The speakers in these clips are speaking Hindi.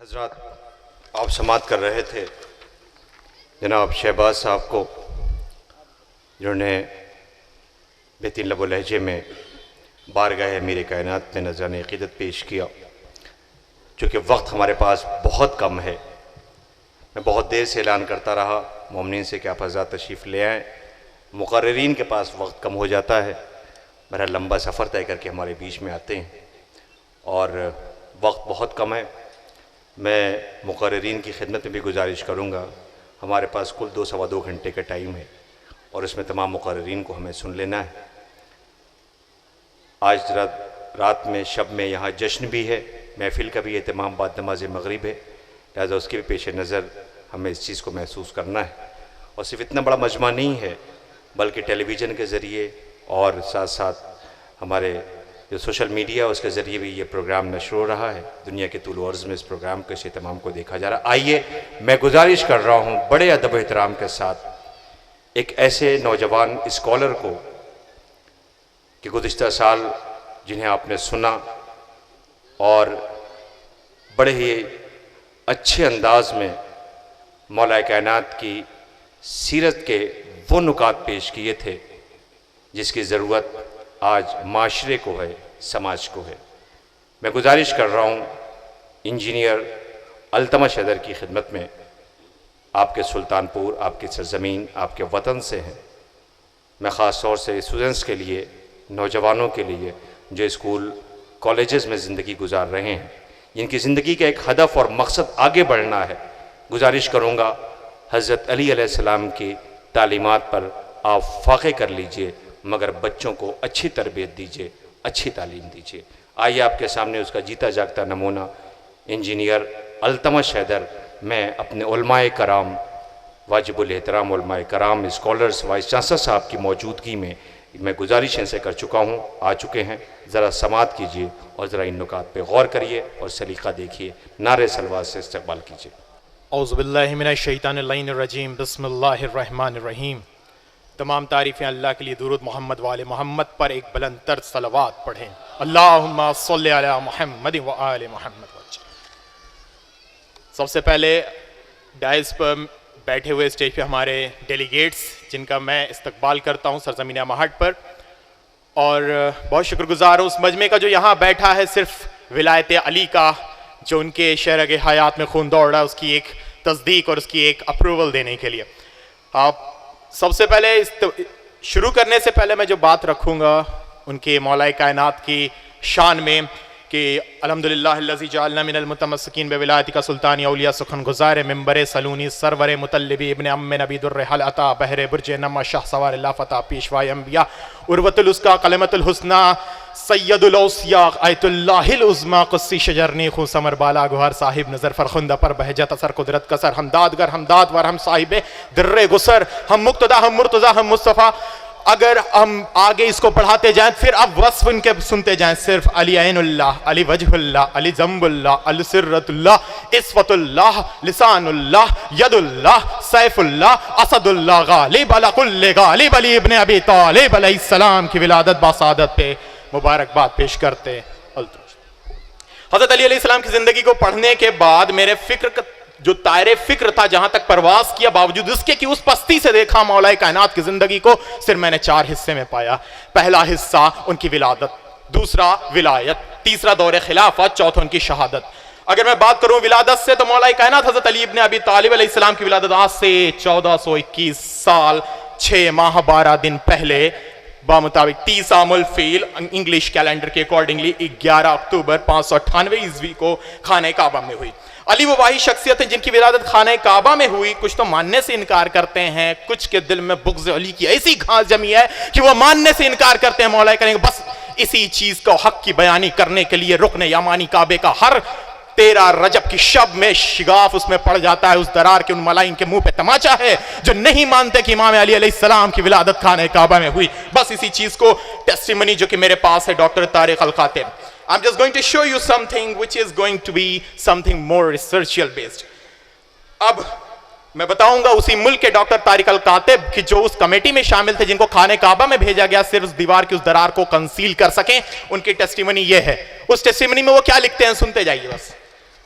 हजरत, आप समात कर रहे थे जनाब शहबाज साहब को, जिन्होंने बेहतरीन लबो लहजे में बारगाह मेरे कायनात में नज़रान अक़ीदत पेश किया। चूँकि वक्त हमारे पास बहुत कम है, मैं बहुत देर से ऐलान करता रहा मोमिनीन से कि आप हज़रात तशरीफ़ ले आएँ। मुक़र्रिरीन के पास वक्त कम हो जाता है, मेरा लंबा सफ़र तय करके हमारे बीच में आते हैं और वक्त बहुत कम है। मैं मुक़र्रिरीन की खिदमत में भी गुजारिश करूँगा, हमारे पास कुल 2-2.25 घंटे का टाइम है और इसमें तमाम मुक़र्रिरीन को हमें सुन लेना है। आज रात में शब में यहाँ जश्न भी है, महफ़िल का भी एहतमाम बाद नमाज मग़रिब है, लिहाजा उसके भी पेश नज़र हमें इस चीज़ को महसूस करना है। और सिर्फ इतना बड़ा मजमा नहीं है, बल्कि टेलीविज़न के ज़रिए और साथ साथ हमारे जो सोशल मीडिया उसके ज़रिए भी ये प्रोग्राम नशर हो रहा है। दुनिया के तूल अर्ज़ में इस प्रोग्राम के तमाम को देखा जा रहा है। आइए, मैं गुजारिश कर रहा हूँ बड़े अदब एहतराम के साथ एक ऐसे नौजवान स्कॉलर को कि गुज़िश्ता साल जिन्हें आपने सुना और बड़े ही अच्छे अंदाज में मौला कायनात की सीरत के वो नुकात पेश किए थे जिसकी ज़रूरत आज माशरे को है, समाज को है। मैं गुजारिश कर रहा हूँ इंजीनियर अल्तमश हैदर की खिदमत में, आपके सुल्तानपुर, आपकी सरज़मीन, आपके वतन से हैं। मैं ख़ास तौर से स्टूडेंट्स के लिए, नौजवानों के लिए जो स्कूल कॉलेजेस में ज़िंदगी गुजार रहे हैं, जिनकी ज़िंदगी का एक हदफ और मकसद आगे बढ़ना है, गुजारिश करूँगा हज़रत अली अलैहिस्सलाम की तालीमात पर आप फाक़े कर लीजिए, मगर बच्चों को अच्छी तरबियत दीजिए, अच्छी तालीम दीजिए। आइए आपके सामने उसका जीता जागता नमूना इंजीनियर अल्तमश हैदर, मैं अपने उलमाए कराम, वाजिबुल एहतराम उलमाए कराम, स्कॉलर्स, वाइस चांसलर साहब की मौजूदगी में मैं गुजारिश इनसे कर चुका हूँ, आ चुके हैं। ज़रा समात कीजिए और ज़रा इन नुकात पे गौर करिए और सलीक़ा देखिए। नारे सलवात से इस्तक़बाल कीजिए। औज़ु बिल्लाहि मिनश शैतानिर रजीम, बिस्मिल्लाहिर रहमानिर रहीम। तमाम तारीफ़ें अल्लाह के लिए, दुरूद मोहम्मद वाले मोहम्मद पर एक बुलंद तर सलवात पढ़ें। अल्लाहुम्मा सल्लि अला मुहम्मद व आले मुहम्मद। सबसे पहले डायस पर बैठे हुए स्टेज पे हमारे डेलीगेट्स, जिनका मैं इस्तकबाल करता हूँ सरज़मीन अमहट पर, और बहुत शुक्रगुजार हूँ उस मजमे का जो यहाँ बैठा है सिर्फ विलायत अली का, जो उनके शहर के हयात में खून दौड़ रहा है, उसकी एक तस्दीक और उसकी एक अप्रूवल देने के लिए। आप सबसे पहले शुरू करने से पहले मैं जो बात रखूँगा उनके मौला कायनात की शान में कि अल्हम्दुलिल्लाह अल्लज़ी जअलना मिनल मुतमस्सिकीन बिविलायति का सुल्तानी औलिया सुखन गुज़ार मिंबर सलूनी सरवर मुतल्लिबी इब्न अम्म नबी दुर्र हल अता बहरे बुर्ज नमा शाह सवार लाफता पेशवाए अंबिया उर्वतुल उसका कलमतुल हुस्ना सैयदुल औसिया आयतुल्लाहिल उज़्मा क़ुस्सी शजरनी खु समर बाला गुहार साहिब नज़र फरखुंदा पर बहजत असर कुदरत कसर हमदाद गर हमदाद वर हम साहिब दिर्रे गुसर हम मुक्तदा हम मुर्तज़ा हम मुस्तफ़ा। अगर हम आगे इसको पढ़ाते जाएं फिर अब वस्फ इनके सुनते जाएं, सिर्फ अली ऐनुल्लाह, अली वजहुल्लाह, अली जम्बुल्लाह, अली सिर्रतुल्लाह, इस्फतुल्लाह, लिसानुल्लाह, यदुल्लाह, सैफुल्लाह, असदुल्लाह, गालिब अला कुल्ले गालिब अली इब्न अबी तालिब अलैहिस्सलाम की विलादत बासादत पे मुबारकबाद पेश करते। हज़रत अली अलैहिस्सलाम की जिंदगी को पढ़ने के बाद मेरे फिक्र जो तायरे फिक्र था, जहां तक परवास किया, बावजूद इसके कि उस पस्ती से देखा मौला कायनात की जिंदगी को, सिर्फ मैंने 4 हिस्से में पाया। पहला हिस्सा उनकी विलादत, दूसरा विलायत, तीसरा दौरे खिलाफत, चौथा उनकी शहादत। अगर मैं बात करूं विलादत से, तो मौला कायनात हज़रत अली इब्न अबी तालिब अलैहिस्सलाम की विलादत आज से 1421 साल 6 माह 12 दिन पहले बामुताबिक 30 आमुल फील इंग्लिश कैलेंडर के अकॉर्डिंगली 11 अक्टूबर 598 ईस्वी को खाने काबा में हुई। अली वो वाही शख्सियत है जिनकी विलादत खाने काबा में हुई। कुछ तो मानने से इनकार करते हैं, कुछ के दिल में बुग़्ज़ अली की ऐसी घास जमी है कि वो मानने से इनकार करते हैं। मौला करेंगे बस इसी चीज को हक की बयानी करने के लिए रुकने यामानी काबे का हर 13 रजब की शब में शिगाफ उसमें पड़ जाता है। उस दरार के उन मलाइन के मुंह पे तमाचा है जो नहीं मानते कि इमाम अली अलैहिस्सलाम की विलादत खाने काबा में हुई। बस इसी चीज को टेस्टिमनी जो कि मेरे पास है doctor Tariq al Katib, I'm just going to show you something which is going to be something more researchal based. अब मैं बताऊंगा उसी मुल्क के डॉक्टर तारिक अल कातिब कि जो उस कमेटी में शामिल थे जिनको खाने काबा में भेजा गया सिर्फ उस दीवार की उस दरार को कंसील कर सकें, उनकी टेस्टिमनी ये है। उस टेस्टिमनी में वो क्या लिखते हैं सुनते जाइए बस।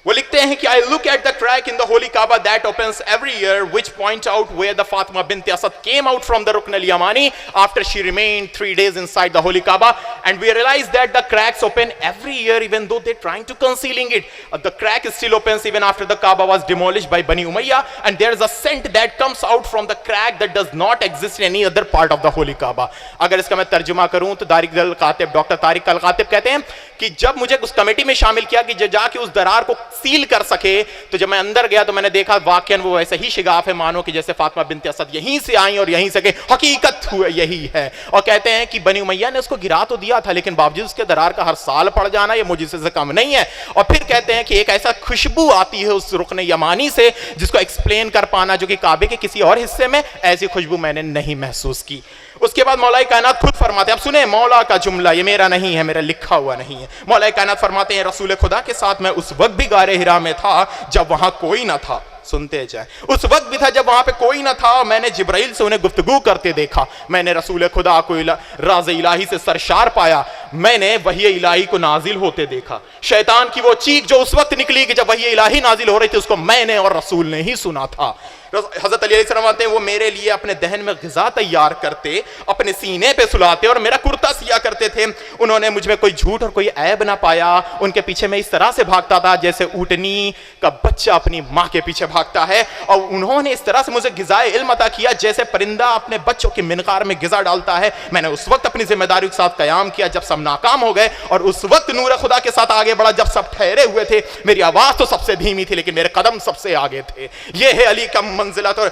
वो लिखते हैं कि I look at the crack in the holy Kaaba that opens every year, which point out where the Fatima bint Asad came out from the Rukn al-Yamani after she remained 3 days inside the holy Kaaba, and we realize that the cracks open every year even though they're trying to concealing it. The crack still opens even after the Kaaba was demolished by Bani Umayyah, and there is a scent that comes out from the crack that does not exist in any other part of the holy Kaaba. अगर इसका मैं तर्जुमा करूं तो तारिक अल-कातिब डॉक्टर तारिक अल-कातिब कहते हैं कि जब मुझे उस कमेटी में शामिल किया कि जाके उस दरार को सील कर सके, तो जब मैं अंदर गया तो मैंने देखा वाकई वो वैसे ही शिगाफ है मानो कि जैसे फातिमा बिन्त असद यहीं से आई और यहीं से गई, हकीकत हुआ यही है। और कहते हैं कि बनी उमैया ने उसको गिरा तो दिया था, लेकिन बावजूद उसके दरार का हर साल पड़ जाना ये मुझसे से कम नहीं है। और फिर कहते हैं कि एक ऐसा खुशबू आती है उस रुकन यमानी से जिसको एक्सप्लेन कर पाना जो कि काबे के किसी और हिस्से में ऐसी खुशबू मैंने नहीं महसूस की। उसके बाद मौला कायनात खुद फरमाते हैं, अब सुने मौला का जुमला, ये मेरा नहीं है, मेरा लिखा हुआ नहीं है। मौला कायनात फरमाते हैं, रसूल खुदा के साथ मैं उस वक्त भी गारे हिरा में था जब वहां कोई ना था। सुनते जाए, उस वक्त भी था जब वहां पे कोई ना था। मैंने जिब्राइल से उन्हें गुफ्तगू करते देखा, मैंने रसूल खुदा को राज इलाही से सरशार पाया, मैंने वही इलाही को नाजिल होते देखा। शैतान की वो चीख जो उस वक्त निकली कि जब वही इलाही नाजिल हो रही थी, उसको मैंने और रसूल ने ही सुना था। हजरत अली फरमाते हैं, वो मेरे लिए अपने दहन में ग़िज़ा तैयार करते, अपने सीने पे सुलाते और मेरा कुर्ता सिया करते थे। उन्होंने मुझ में कोई झूठ और कोई ऐब ना पाया। उनके पीछे मैं इस तरह से भागता था जैसे ऊँटनी का बच्चा अपनी माँ के पीछे भागता है, और उन्होंने इस तरह से मुझे ग़िज़ाए इल्म अता किया जैसे परिंदा अपने बच्चों के मिनकार में ग़िज़ा डालता है। मैंने उस वक्त अपनी जिम्मेदारी के साथ क़याम किया जब सब नाकाम हो गए, और उस वक्त नूर खुदा के साथ आगे बढ़ा जब सब ठहरे हुए थे। मेरी आवाज़ तो सबसे धीमी थी लेकिन मेरे कदम सबसे आगे थे। ये है अली का मंजिला। तो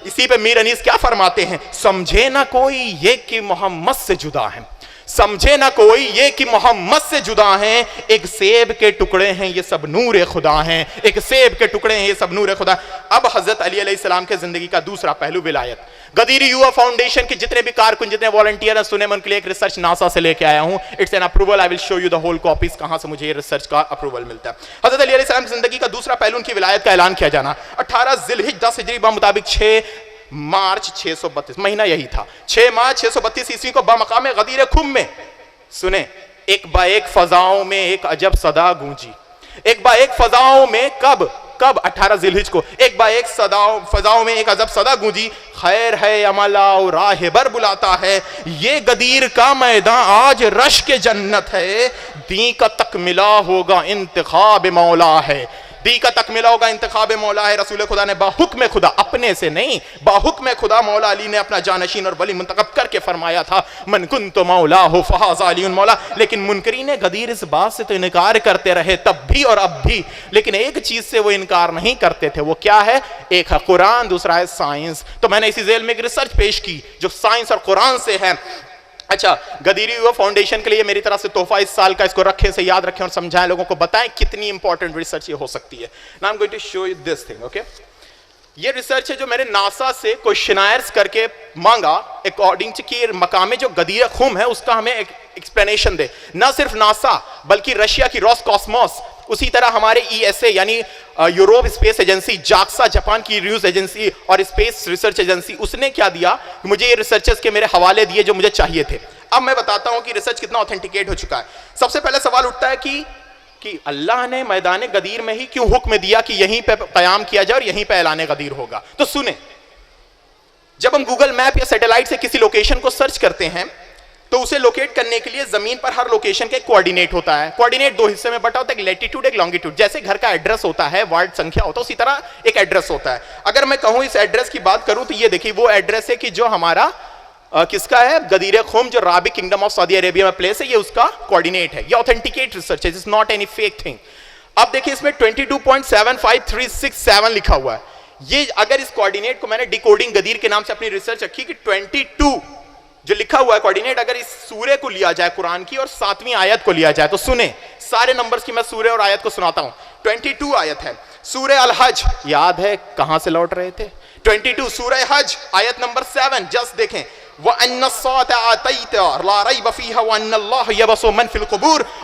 इसी पे मीर अनीस क्या फरमाते हैं, समझे ना कोई ये कि मोहम्मद से जुदा है, समझे ना कोई ये कि मोहम्मद से जुदा हैं। एक सेब के टुकड़े हैं ये सब नूर खुदा हैं, एक सेब के टुकड़े हैं ये सब नूर खुदा। अब हजरत अली अलैहिस्सलाम के जिंदगी का दूसरा पहलू विलायत। गदीरी युवा फाउंडेशन के जितने भी कारकुन, जितने वॉलंटियर हैं, सुने मैं उनके लिए एक रिसर्च नासा से लेके आया हूं। It's an approval, I will show you the whole copies कहां से मुझे ये रिसर्च का अप्रूवल मिलता है। हजरत अली अलैहिस्सलाम की जिंदगी का दूसरा पहलू उनकी विलायत का ऐलान किया जाना। 18 ज़िलहिज 10 हिजरी मुताबिक 6 मार्च 632, महीना यही था, 6 मार्च 632 ईस्वी को बमकाम गदीर खुम में, सुने, एक बाएक फजाओं में एक अजब सदा गूंजी। एक बाएक फजाओं में कब 18 ज़िलहिज को एक बाएक फजाओं में एक अजब सदा गूंजी। खैर है अमला राहबर बुलाता है, ये गदीर का मैदान आज रश के जन्नत है। दी का तकमिला होगा इंतखाब मौला है, दी का तकमिला होगा इंतखाब मौला है। रसूल खुदा ने बाहुक्म खुदा, अपने से नहीं, बाहुक्म खुदा मौला अली ने अपना जानशीन और वली मुंतखब करके फरमाया था, मन कुन्तु मौला हो फहाज़ा अलीउन मौला। लेकिन मुनकरीन गदीर इस बात से तो इनकार करते रहे तब भी और अब भी, लेकिन एक चीज से वो इनकार नहीं करते थे, वो क्या है? एक है कुरान, दूसरा है साइंस। तो मैंने इसी जेल में एक रिसर्च पेश की जो साइंस और कुरान से है। अच्छा, गदीरी युवा फाउंडेशन के लिए मेरी तरफ से तोहफा इस साल का, इसको रखें से याद रखें और समझाएं, लोगों को बताएं कितनी इंपॉर्टेंट रिसर्च ये हो सकती है। Now I am going to show you this thing, okay. ये रिसर्च है जो मैंने नासा से क्वेश्चनायर्स करके मांगा अकॉर्डिंग टू कि मकामे जो गदीर खुम है उसका हमें एक एक्सप्लेनेशन दे। ना सिर्फ नासा बल्कि रशिया की रॉसकॉस्मोस, उसी तरह हमारे ESA यानी Europe space agency, JAXA Japan की न्यूज एजेंसी और स्पेस रिसर्च एजेंसी, उसने क्या दिया, मुझे ये रिसर्चर्स के मेरे हवाले दिए जो मुझे चाहिए थे। अब मैं बताता हूं कि रिसर्च कितना ऑथेंटिकेट हो चुका है। सबसे पहले सवाल उठता है कि अल्लाह ने मैदान गदीर में ही क्यों हुक्म दिया कि यहीं पे कयाम किया जाए और यहीं पे ऐलान गदीर होगा। तो सुने, जब हम गूगल मैप या सैटेलाइट से किसी लोकेशन को सर्च करते हैं तो उसे लोकेट करने के लिए जमीन पर हर लोकेशन का एक कोऑर्डिनेट होता है। कोऑर्डिनेट 2 हिस्से में बटा होता है, एक लैटिट्यूड एक लॉन्गिट्यूड। जैसे घर का एड्रेस होता है, वार्ड संख्या होता है, उसी तरह एक एड्रेस होता है। अगर मैं कहूं इस एड्रेस की बात करूं तो ये देखिए वो एड्रेस है कि जो हमारा किसका है, गदीर खुम, जो राबिक किंगडम ऑफ सऊदी अरेबिया में प्लेस है, ये उसका कोऑर्डिनेट है। ये ऑथेंटिकेट रिसर्च है, it's not any fake thing. अब देखिए इसमें 22.75367 लिखा हुआ है। ये अगर इस कोऑर्डिनेट को मैंने डिकोडिंग गदीर के नाम से अपनी रिसर्च रखी कि 22 जो लिखा हुआ है कोऑर्डिनेट, अगर इस सूरे को लिया जाए कुरान की और 7वीं आयत को लिया जाए तो सुने, सारे नंबर्स की मैं सूरे और आयत को सुनाता हूं। 22 आयत है सूरे अल हज, याद है कहां से लौट रहे थे? 22 सूरे हज आयत नंबर 7, जस्ट देखें,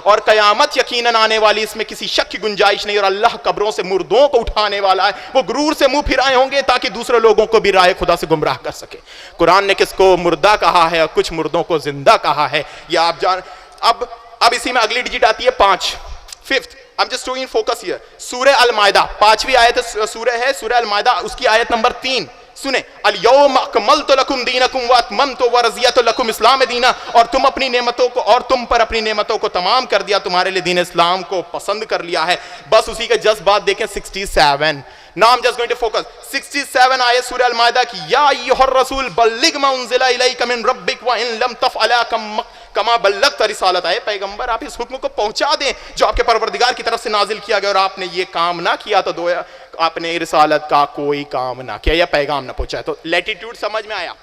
और कयामत यकीनन आने वाली, इसमें किसी शक की गुंजाइश नहीं, और अल्लाह कब्रों से मुर्दों को उठाने वाला है। वो गुरूर से मुंह फिराए होंगे ताकि दूसरे लोगों को भी राह खुदा से गुमराह कर सके। कुरान ने किसको मुर्दा कहा है और कुछ मुर्दों को जिंदा कहा है, ये आप जान। अब इसी में अगली डिजिट आती है 5, 5th I'm just showing focus here. सूरह अल-माइदा 5वीं आयत सूरह है, सूरह अल-माइदा, उसकी आयत नंबर 3 सुने, अल-यौम अकमलतु लकुम दीनकुम व अतममतु व रज़ियतु लकुम इस्लाम दीना, और तुम अपनी नेमतों को, और तुम पर अपनी नेमतों को तमाम कर दिया, तुम्हारे लिए दीन इस्लाम को पसंद कर लिया है। बस उसी के जस्ट बात देखें 67। Now I'm just going to focus 67 आयत सूरह अल-माइदा की, या अय्युहर रसूल बल्लिग मा उनज़िला इलैका मिन रब्बिक व इन लम तफ़अला कमा बल्लगत रिसालत, है पैगंबर आप इस हुक्म को पहुंचा दें जो आपके परवरदिगार की तरफ से नाजिल किया गया, और आपने ये काम ना किया तो दो आपने रिसालत का कोई काम ना किया या पैगाम ना पहुंचाया। तो लैटिट्यूड समझ में आया,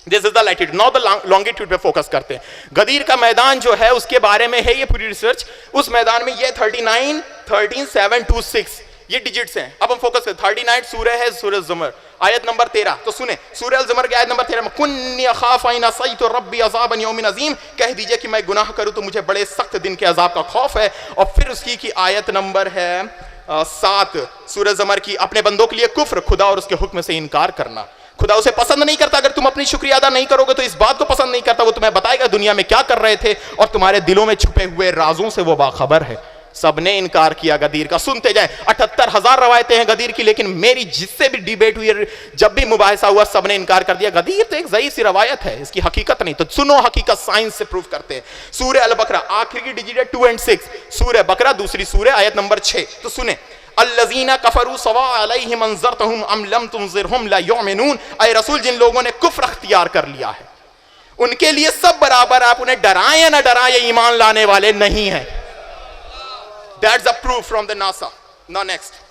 this is the latitude. Now the longitude पे फोकस करते हैं। गदीर का मैदान जो है उसके बारे में है ये पूरी रिसर्च। उस मैदान में ये 39, 13, 7 to 6 ये डिजिट्स हैं। अब हम फोकस करें। 39 सूरह है सूरह ज़ुमर, आयत नंबर 13। तो सुने, सूरह ज़ुमर की आयत नंबर 13 में कुन्नी अखाफ़ इन असैतु रब्बी अज़ाबन यौमिन अज़ीम, कह दीजिए कि मैं गुनाह करूं तो मुझे बड़े सख्त दिन के अजाब का खौफ है। और फिर उसकी की आयत नंबर है 7 सूरह ज़ुमर की, अपने बंदों के लिए कुफ्र, खुदा और उसके हुक्म से इनकार करना। खुदा उसे पसंद नहीं करता, अगर तुम अपनी शुक्रिया अदा नहीं करोगे तो इस बात को पसंद नहीं करता। वो तुम्हें बताएगा दुनिया में क्या कर रहे थे, और तुम्हारे दिलों में छुपे हुए राजों से वो बाखबर है। सबने इनकार किया गदीर का। सुनते जाएं, 78,000 रवायतें हैं गदीर की, लेकिन मेरी जिससे भी डिबेट हुई, जब भी मुबाहिसा हुआ, सबने इनकार कर दिया। गदीर तो एक ज़ईफ़ सी रवायत है, इसकी हकीकत नहीं। तो सुनो, हकीकत साइंस से प्रूव करते हैं। सूरह अल बकरा आखिरी की डिजिट है 2 और 6, सूरह बकरा दूसरी सूरह आयत नंबर 6। तो सुने, अल्लज़ीना कफ़रू सवा अलैहिम अंज़रतहुम अम लम तुनज़िरहुम ला युमिनून, ऐ रसूल जिन लोगों ने कुफ्र अख्तियार कर लिया है उनके लिए सब बराबर, आप उन्हें डराएं या ना डराएं, ईमान लाने वाले नहीं हैं। That's the proof from the NASA. Now next.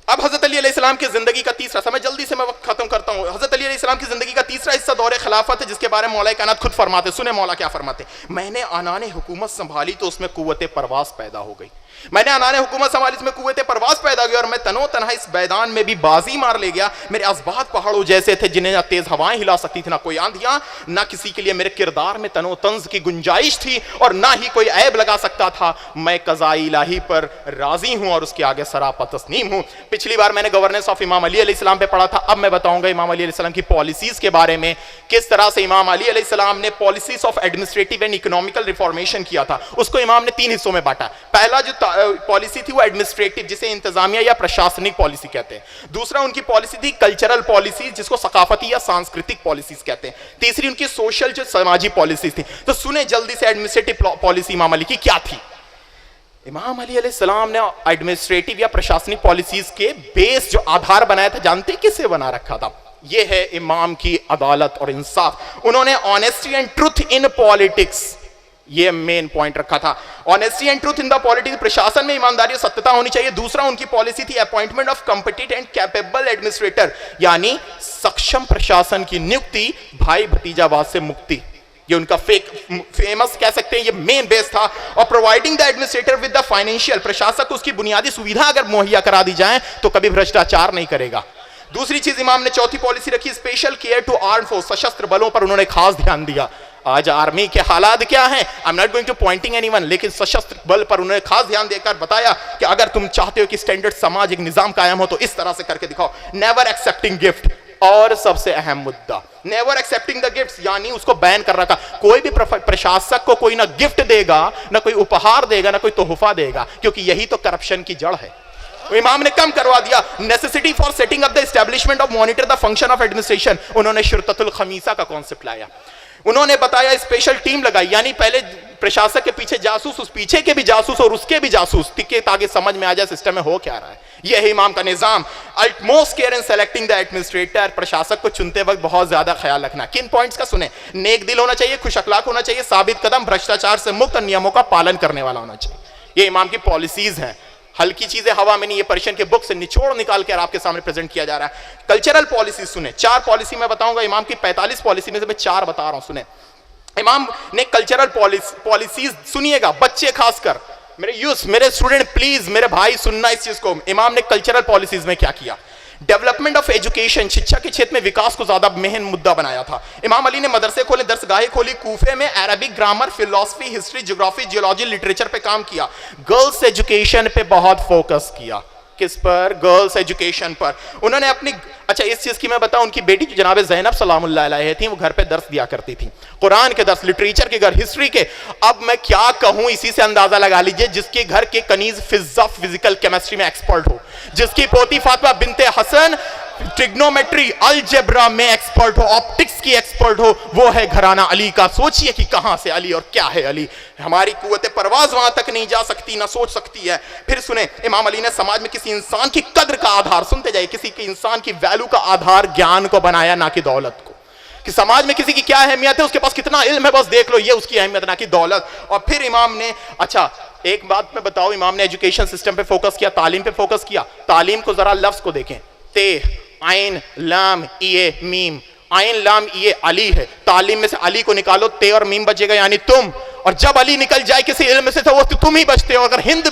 अब हजरत अली अलैहिस्सलाम की जिंदगी का तीसरा समय, जल्दी से मैं वक्त खत्म करता हूँ। हजरत अली अलैहिस्सलाम की जिंदगी का तीसरा हिस्सा दौरे खिलाफत है, जिसके बारे में मौला कायनात खुद फरमाते। सुने मौला क्या फरमाते, मैंने आनाने हुकूमत संभाली तो उसमें कुव्वत परवास पैदा हो गई। मैंने आनाने हुकूमत संभाली, इसमें कुव्वत परवास पैदा हो गई, और मैं तनो तनहा इस मैदान में भी बाजी मार ले गया। मेरे असबात पहाड़ों जैसे थे जिन्हें ना तेज हवाएं हिला सकती थी, ना कोई आंधियां, ना किसी के लिए मेरे किरदार में तनो तंज की गुंजाइश थी, और ना ही कोई ऐब लगा सकता था। मैं कज़ाई इलाही पर राजी हूं और उसके आगे सरापा तस्लीम हूं। पिछली बार मैंने गवर्नेंस ऑफ इमाम अली अलैहिस्सलाम पे पढ़ा था, अब मैं बताऊंगा इमाम अली अलैहिस्सलाम की पॉलिसीज के बारे में, किस तरह से इमाम अली अलैहिस्सलाम ने policies of administrative and economical reformation किया था। उसको इमाम ने 3 हिस्सों में बांटा। पहला जो पॉलिसी थी वो एडमिनिस्ट्रेटिव, जिसे इंतजामिया या प्रशासनिक पॉलिसी कहते हैं। दूसरा उनकी पॉलिसी थी कल्चरल पॉलिसी, जिसको सकाफती या सांस्कृतिक पॉलिसीज कहते हैं। तीसरी उनकी सोशल जो समाजी पॉलिसीज थी। तो सुने जल्दी से एडमिनिस्ट्रेटिव पॉलिसी इमाम अली की क्या थी। इमाम अली अलैहिस्सलाम ने एडमिनिस्ट्रेटिव या प्रशासनिक पॉलिसीज के बेस जो आधार बनाया था, जानते किससे बना रखा था? यह है इमाम की अदालत और इंसाफ। उन्होंने honesty and truth in politics, ये मेन पॉइंट रखा था। Honesty and truth in the politics, प्रशासन में ईमानदारी और सत्यता होनी चाहिए। दूसरा उनकी पॉलिसी थी appointment of competent and capable administrator, यानी सक्षम प्रशासन की नियुक्ति, भाई भतीजावाद से मुक्ति। ये उनका फेमस कह सकते हैं, ये मेन बेस था। और providing the administrator with the financial, प्रशासक को उसकी बुनियादी सुविधा अगर मुहैया करा दी जाए तो कभी भ्रष्टाचार नहीं करेगा। दूसरी चीज इमाम ने चौथी पॉलिसी रखी, special care to arm force, सशस्त्र बलों पर उन्होंने खास ध्यान दिया। आज आर्मी के हालात क्या हैं, I am not going to pointing anyone, लेकिन सशस्त्र बल पर उन्होंने खास ध्यान देकर बताया कि अगर तुम चाहते हो कि स्टैंडर्ड समाज, एक निजाम कायम हो, तो इस तरह से करके दिखाओ। नेवर एक्सेप्टिंग गिफ्ट, और सबसे अहम मुद्दा नेवर एक्सेप्टिंग द गिफ्ट्स, यानी उसको बैन कर रखा। कोई भी प्रशासक को कोई ना गिफ्ट देगा, ना कोई उपहार देगा, ना कोई तोहफा देगा, क्योंकि यही तो करप्शन की जड़ है। इमाम ने कम करवा दिया। Necessity for setting up the establishment of monitor the function of administration, उन्होंने शुरतुल खमीसा का कॉन्सेप्ट लाया। उन्होंने बताया स्पेशल टीम लगाई, यानी पहले प्रशासक के पीछे जासूस, उस पीछे के भी जासूस और उसके भी जासूस, ताकि समझ में आ जाए सिस्टम में हो क्या रहा है। यह है इमाम का निजाम। Utmost care in selecting the administrator, प्रशासक को चुनते वक्त बहुत ज्यादा ख्याल रखना। किन पॉइंट्स का सुने, नेक दिल होना चाहिए, खुश अखलाक होना चाहिए, साबित कदम, भ्रष्टाचार से मुक्त, नियमों का पालन करने वाला होना चाहिए। ये इमाम की पॉलिसीज हैं। हल्की चीजें हवा में नहीं, ये पर्शियन के बुक से निचोड़ निकाल कर आपके सामने प्रेजेंट किया जा रहा है। कल्चरल पॉलिसी सुने, 4 पॉलिसी मैं बताऊंगा। इमाम की 45 पॉलिसी में से मैं 4 बता रहा हूं। सुने, इमाम ने कल्चरल पॉलिसीज, सुनिएगा बच्चे खासकर, मेरे स्टूडेंट प्लीज, मेरे भाई सुनना इस चीज को। इमाम ने कल्चरल पॉलिसीज में क्या किया, डेवलपमेंट ऑफ एजुकेशन, शिक्षा के क्षेत्र में विकास को ज्यादा मेन मुद्दा बनाया था। इमाम अली ने मदरसे खोले, दरसगाहें खोली, कूफे में Arabic grammar, philosophy, history, geography, geology, literature पे काम किया। गर्ल्स एजुकेशन पे बहुत फोकस किया। किस पर? गर्ल्स एजुकेशन पर। उन्होंने अपनी, अच्छा इस चीज की मैं बताऊं, उनकी बेटी जो जनाब ज़ैनब सलामुल्लाह अलैहा थी, वो घर पे दर्स दिया करती थी, कुरान के दर्स, लिटरेचर के घर, हिस्ट्री के। अब मैं क्या कहूं, इसी से अंदाजा लगा लीजिए, जिसके घर के कनीज फिजा फिजिकल केमिस्ट्री में एक्सपर्ट हो, जिसकी पोती फातिमा बिनते हसन ट्रिग्नोमेट्री अलजेब्रा में एक्सपर्ट हो, ऑप्टिक्स की एक्सपर्ट हो, वो है घराना अली का। सोचिए कि कहां से अली और क्या है अली। हमारी कुव्वत परवाज वहां तक नहीं जा सकती, ना सोच सकती है। फिर सुने, इमाम अली ने समाज में किसी इंसान की कद्र का आधार, सुनते जाइए, किसी के इंसान की वैल्यू का आधार ज्ञान को बनाया, ना कि दौलत को। कि समाज में किसी की क्या अहमियत है, उसके पास कितना इल्म है, बस देख लो, ये उसकी अहमियत, ना कि दौलत। और फिर इमाम ने, अच्छा एक बात मैं बताऊं, इमाम ने एजुकेशन सिस्टम पे फोकस किया, तालीम पे फोकस किया। तालीम को जरा लफ्ज को देखें, ते आइन लाम ये मीम, आइन लाम ये अली है। तालीम में से अली को निकालो, ते और मीम बचेगा, यानी तुम। और जब अली निकल जाए किसी इल्म से तो वो तुम ही बचते हो। अगर हिंदी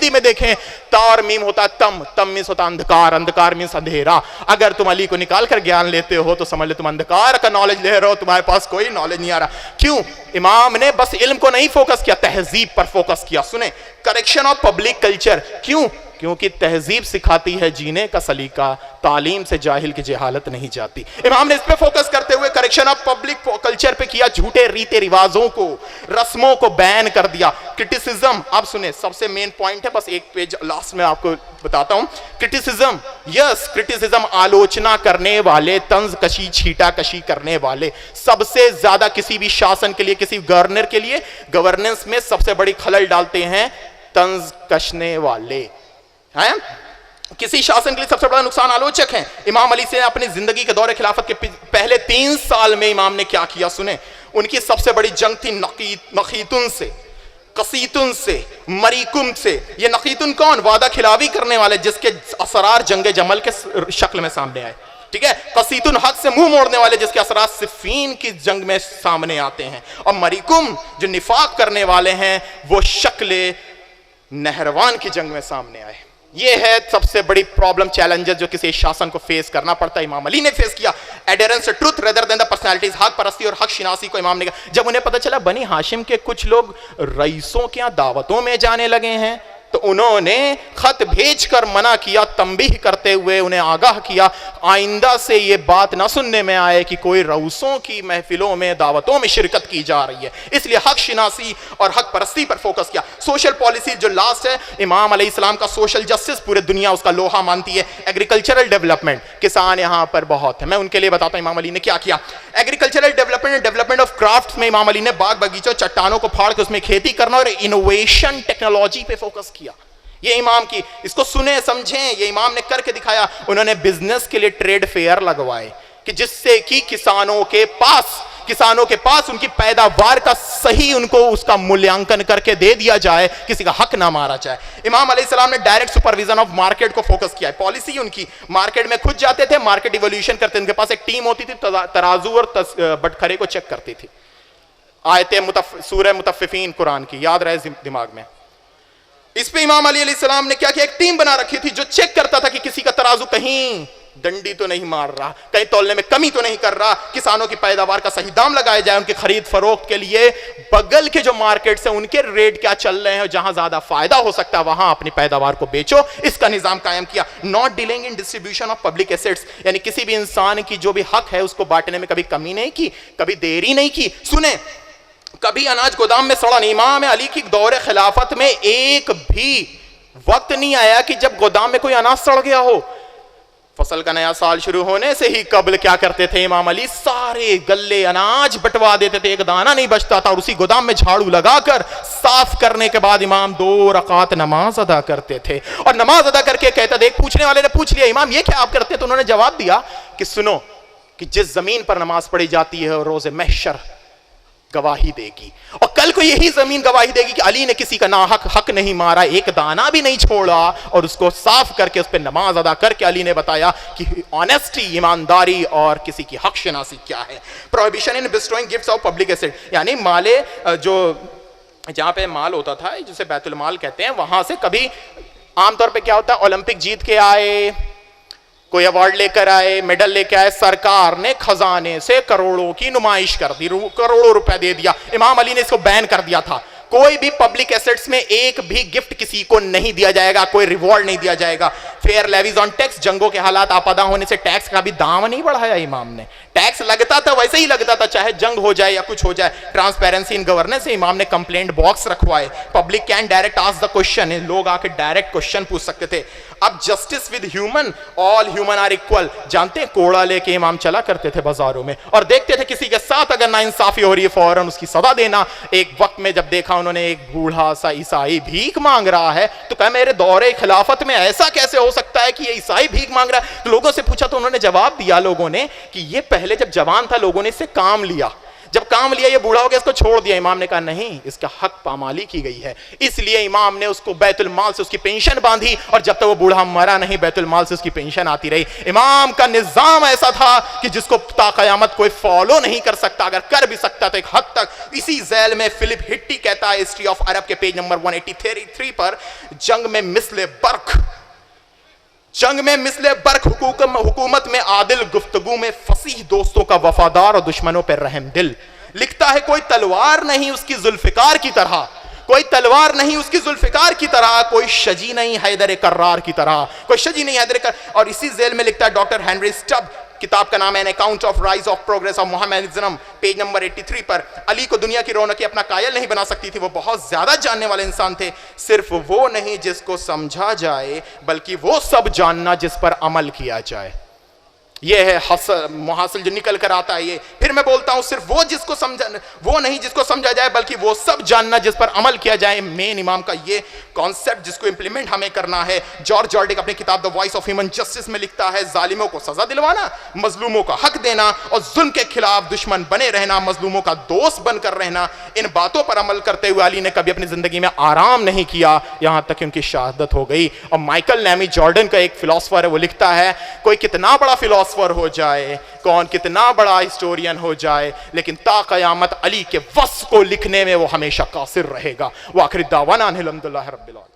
में देखें, ता और मीम होता तम, तम मीन्स होता अंधकार, अंधकार मीन्स अंधेरा। अगर तुम अली को निकाल कर ज्ञान लेते हो तो समझ लो तुम अंधकार का नॉलेज ले रहे हो, तुम्हारे पास कोई नॉलेज नहीं आ रहा। क्यों? इमाम ने बस इल्म को नहीं फोकस किया, तहजीब पर फोकस किया। सुने, करेक्शन ऑफ पब्लिक कल्चर। क्यों? क्योंकि तहजीब सिखाती है जीने का सलीका, तालीम से जाहिल की जहालत नहीं जाती। इमाम ने इस पे फोकस करते हुए करेक्शन ऑफ पब्लिक कल्चर पे किया, झूठे रीते रिवाजों को, रस्मों को बैन कर दिया। क्रिटिसिज्म, अब सुने, सबसे मेन पॉइंट है, बस एक पेज लास्ट में आपको बताता हूं। क्रिटिसिज्म, यस क्रिटिसिज्म, आलोचना करने वाले, तंज कशी, छीटा कशी करने वाले। सबसे ज्यादा किसी भी शासन के लिए, किसी गवर्नर के लिए गवर्नेंस में सबसे बड़ी खलल डालते हैं तंज कसने वाले हैं। किसी शासन के लिए सबसे बड़ा नुकसान आलोचक हैं। इमाम अली से अपनी जिंदगी के दौरे खिलाफत के पहले 3 साल में इमाम ने क्या किया, सुने। उनकी सबसे बड़ी जंग थी नखीतुन से, कसीतुन से, मरीकुम से। ये नखीतुन कौन? वादा खिलाफी करने वाले, जिसके असरार जंग जमल के शक्ल में सामने आए, ठीक है। कसीतुन हक से मुंह मोड़ने वाले, जिसके असरार सिफीन की जंग में सामने आते हैं। और मरीकुम जो निफाक करने वाले हैं, वो शक्ल नहरवान की जंग में सामने आए। ये है सबसे बड़ी प्रॉब्लम, चैलेंजेस जो किसी शासन को फेस करना पड़ता है। इमाम अली ने फेस किया। Adherence to truth rather than the personalities, हक परस्ती और हक शिनासी को इमाम ने कहा। जब उन्हें पता चला बनी हाशिम के कुछ लोग रईसों के यहाँ दावतों में जाने लगे हैं, तो उन्होंने खत भेजकर मना किया, तंबीह करते हुए उन्हें आगाह किया, आइंदा से ये बात ना सुनने में आए कि कोई रऊसों की महफिलों में, दावतों में शिरकत की जा रही है। इसलिए हक शिनासी और हक परस्ती पर फोकस किया। सोशल पॉलिसी जो लास्ट है, इमाम अलैहिस्सलाम का सोशल जस्टिस, पूरे दुनिया उसका लोहा मानती है। एग्रीकल्चरल डेवलपमेंट, किसान यहाँ पर बहुत है, मैं उनके लिए बताता हूँ इमाम अली ने क्या किया। Agricultural development, development of craft में इमाम अली ने बाग बगीचों, चट्टानों को फाड़ के उसमें खेती करना और इनोवेशन टेक्नोलॉजी पे फोकस किया। ये इमाम की, इसको सुने समझें, ये इमाम ने करके दिखाया। उन्होंने बिजनेस के लिए ट्रेड फेयर लगवाए कि जिससे कि किसानों के पास उनकी पैदावार का सही, उनको उसका मूल्यांकन करके दे दिया जाए, किसी का हक ना मारा जाए। इमाम अलैहिस्सलाम ने डायरेक्ट सुपरविजन ऑफ मार्केट को फोकस किया है। पॉलिसी उनकी, मार्केट में खुद जाते थे, मार्केट इवोल्यूशन करते थे। उनके पास एक टीम होती थी, तराजू और बटखरे को चेक करती थी। आयत सूरह मुतफ्फिफीन कुरान की याद रहे दिमाग में। इस पे इमाम अली अलैहिस्सलाम ने क्या किया, एक टीम बना रखी थी जो चेक करता था कि किसी का तराजू कहीं डंडी तो नहीं मार रहा, कहीं तौलने में कमी तो नहीं कर रहा, किसानों की पैदावार का सही दाम लगाया जाए, उनके खरीद फरोख्त के लिए बगल के जो मार्केट से उनके रेट क्या चल रहे हैं, जहां ज्यादा फायदा हो सकता है वहां अपनी पैदावार को बेचो, इसका निजाम कायम किया। Not delaying in distribution of public assets, यानी किसी भी इंसान की जो भी हक है उसको बांटने में कभी कमी नहीं की, कभी देरी नहीं की। सुने, कभी अनाज गोदाम में सड़ा नहीं। इमाम अली की दौरे खिलाफत में एक भी वक्त नहीं आया कि जब गोदाम में कोई अनाज सड़ गया हो। फसल का नया साल शुरू होने से ही कबल क्या करते थे इमाम अली, सारे गल्ले अनाज बंटवा देते थे, एक दाना नहीं बचता था, और उसी गोदाम में झाड़ू लगाकर साफ करने के बाद इमाम 2 रकात नमाज अदा करते थे। और नमाज अदा करके कहता था, एक पूछने वाले ने पूछ लिया, इमाम ये क्या आप करते? तो उन्होंने जवाब दिया कि सुनो, कि जिस जमीन पर नमाज पढ़ी जाती है रोज़े महशर गवाही देगी, और कल को यही जमीन गवाही देगी कि अली ने किसी का नाहक हक नहीं मारा, एक दाना भी नहीं छोड़ा, और उसको साफ करके उस पर नमाज अदा करके अली ने बताया कि ऑनेस्टी, ईमानदारी और किसी की हक शनासी क्या है। Prohibition in bestowing gifts of public asset, यानी माले, जो जहां पे माल होता था जिसे बैतुल माल कहते हैं, वहां से कभी आमतौर पे क्या होता है, ओलंपिक जीत के आए, कोई अवार्ड लेकर आए, मेडल लेकर आए, सरकार ने खजाने से करोड़ों की नुमाइश कर दी, करोड़ों रुपए दे दिया। इमाम अली ने इसको बैन कर दिया था। कोई भी पब्लिक एसेट्स में एक भी गिफ्ट किसी को नहीं दिया जाएगा, कोई रिवॉर्ड नहीं दिया जाएगा। फेयर लेवीज ऑन टैक्स, जंगों के हालात आपदा होने से टैक्स का भी दाम नहीं बढ़ाया इमाम ने। टैक्स लगता था वैसे ही लगता था, चाहे जंग हो जाए या कुछ हो जाए। ट्रांसपेरेंसी इन गवर्नेंस, इमाम ने कंप्लेंट बॉक्स रखवाए, public can direct ask the question, लोग आके डायरेक्ट क्वेश्चन पूछ सकते थे। अब justice with human, all human are equal. जानते हैं कोड़ा लेके इमाम चला करते थे बाजारों में और देखते थे किसी के साथ अगर नाइंसाफी हो रही है फौरन उसकी सजा देना। एक वक्त में जब देखा उन्होंने एक बूढ़ा सा ईसाई भीख मांग रहा है तो कहा मेरे दौरे खिलाफत में ऐसा कैसे हो सकता है कि ये ईसाई भीख मांग रहा है। तो लोगों से पूछा तो उन्होंने जवाब दिया लोगों ने कि ये पहले जब जवान था लोगों ने इससे काम लिया, जब काम लिया ये बूढ़ा हो गया इसको छोड़ दिया। इमाम ने कहा नहीं, इसका हक पामाली की गई है, इसलिए इमाम ने उसको बैतुल माल से उसकी पेंशन बांधी और जब तक वो बूढ़ा मरा नहीं बैतुल माल से उसकी पेंशन आती रही। इमाम का निजाम ऐसा था कि जिसको ता कयामत कोई फॉलो नहीं कर सकता, अगर कर भी सकता तो एक हद तक। इसी झैल में फिलिप हिट्टी कहता है हिस्ट्री ऑफ अरब के पेज नंबर 183 पर, जंग में मिसले बर्ख, जंग में मिसले बर्ख, हुकूमत में आदिल, गुफ्तगू में फसीह, दोस्तों का वफादार और दुश्मनों पर रहम दिल। लिखता है कोई तलवार नहीं उसकी जुल्फिकार की तरह, कोई तलवार नहीं उसकी जुल्फिकार की तरह, कोई शजी नहीं हैदर कर्रार की तरह, कोई शजी नहीं हैदर कर्रार। और इसी जेल में लिखता है डॉक्टर हेनरी स्टब, किताब का नाम है an account of rise of progress of मोहम्मदनिज्म, page number 83 पर, अली को दुनिया की रौनकें अपना कायल नहीं बना सकती थी, वो बहुत ज्यादा जानने वाले इंसान थे। सिर्फ वो नहीं जिसको समझा जाए बल्कि वो सब जानना जिस पर अमल किया जाए। ये है मुहासिल जो निकल कर आता है। ये फिर मैं बोलता हूं, सिर्फ वो जिसको समझा, वो नहीं जिसको समझा जाए बल्कि वो सब जानना जिस पर अमल किया जाए। मेन इमाम का ये कॉन्सेप्ट जिसको इंप्लीमेंट हमें करना है। जॉर्ज जॉर्डिक अपनी किताब the voice of human justice में लिखता है, जालिमों को सजा दिलवाना, मजलूमों का हक देना और जुल्म के खिलाफ दुश्मन बने रहना, मजलूमों का दोस्त बनकर रहना, इन बातों पर अमल करते हुए अली ने कभी अपनी जिंदगी में आराम नहीं किया, यहां तक कि उनकी शहादत हो गई। और माइकल नेमी जॉर्डन का एक फिलोसफर है, वो लिखता है कोई कितना बड़ा फिलोसफर हो जाए, कौन कितना बड़ा हिस्टोरियन हो जाए, लेकिन ता कयामत अली के वस को लिखने में वो हमेशा कासिर रहेगा। वो आखिरी दावाना अल्हम्दुलिल्लाह रब्बिल आलमीन।